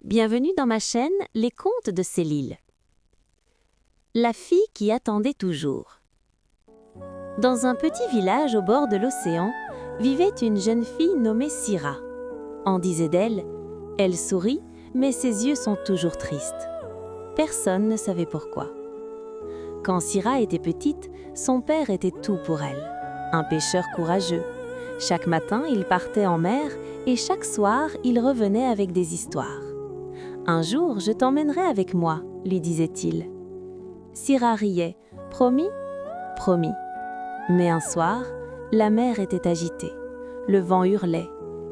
Bienvenue dans ma chaîne Les Contes de Célile. La fille qui attendait toujours. Dans un petit village au bord de l'océan, vivait une jeune fille nommée Syrah. On disait d'elle, elle sourit, mais ses yeux sont toujours tristes. Personne ne savait pourquoi. Quand Syrah était petite, son père était tout pour elle. Un pêcheur courageux. Chaque matin, il partait en mer et chaque soir, il revenait avec des histoires. « Un jour, je t'emmènerai avec moi », lui disait-il. Syrah riait. « Promis ? » « Promis. » Mais un soir, la mer était agitée. Le vent hurlait.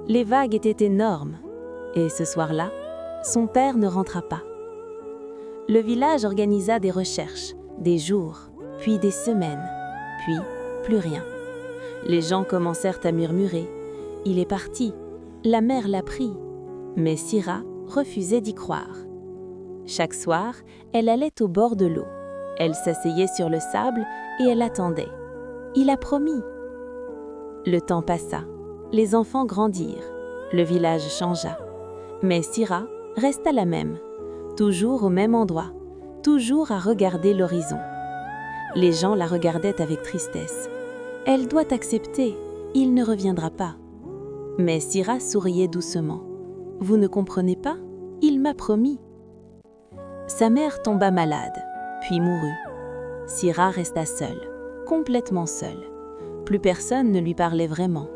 Les vagues étaient énormes. Et ce soir-là, son père ne rentra pas. Le village organisa des recherches, des jours, puis des semaines, puis plus rien. Les gens commencèrent à murmurer. « Il est parti. La mer l'a pris. » Mais Syrah refusait d'y croire. Chaque soir, elle allait au bord de l'eau. Elle s'asseyait sur le sable et elle attendait. Il a promis. Le temps passa. Les enfants grandirent. Le village changea. Mais Syrah resta la même, toujours au même endroit, toujours à regarder l'horizon. Les gens la regardaient avec tristesse. Elle doit accepter, il ne reviendra pas. Mais Syrah souriait doucement. Vous ne comprenez pas? Il m'a promis. Sa mère tomba malade, puis mourut. Syrah resta seule, complètement seule. Plus personne ne lui parlait vraiment.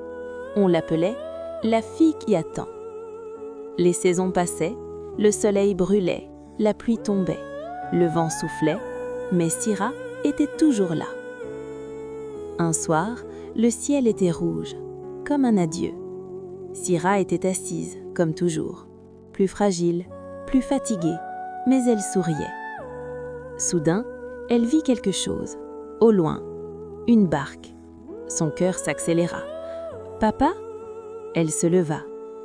On l'appelait « la fille qui attend ». Les saisons passaient, le soleil brûlait, la pluie tombait, le vent soufflait, mais Syrah était toujours là. Un soir, le ciel était rouge, comme un adieu. Syrah était assise, comme toujours, plus fragile, plus fatiguée, mais elle souriait. Soudain, elle vit quelque chose, au loin, une barque. Son cœur s'accéléra. « Papa ?» Elle se leva,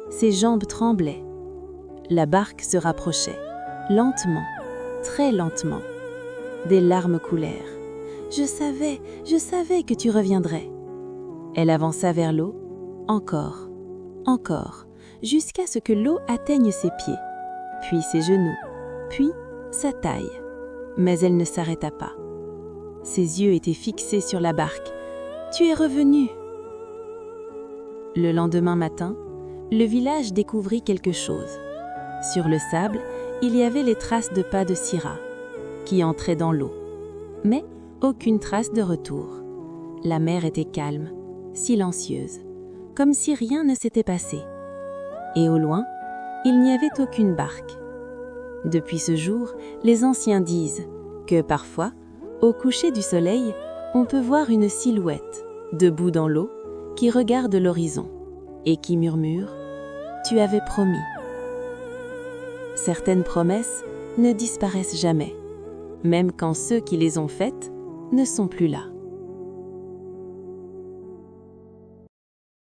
ses jambes tremblaient. La barque se rapprochait, lentement, très lentement. Des larmes coulèrent. « Je savais que tu reviendrais. » Elle avança vers l'eau, encore, jusqu'à ce que l'eau atteigne ses pieds, puis ses genoux, puis sa taille. Mais elle ne s'arrêta pas. Ses yeux étaient fixés sur la barque. « Tu es revenu !» Le lendemain matin, le village découvrit quelque chose. Sur le sable, il y avait les traces de pas de Syrah, qui entrait dans l'eau. Mais aucune trace de retour. La mer était calme, silencieuse, comme si rien ne s'était passé. Et au loin, il n'y avait aucune barque. Depuis ce jour, les anciens disent que parfois, au coucher du soleil, on peut voir une silhouette, debout dans l'eau, qui regarde l'horizon et qui murmure « Tu avais promis ». Certaines promesses ne disparaissent jamais, même quand ceux qui les ont faites ne sont plus là.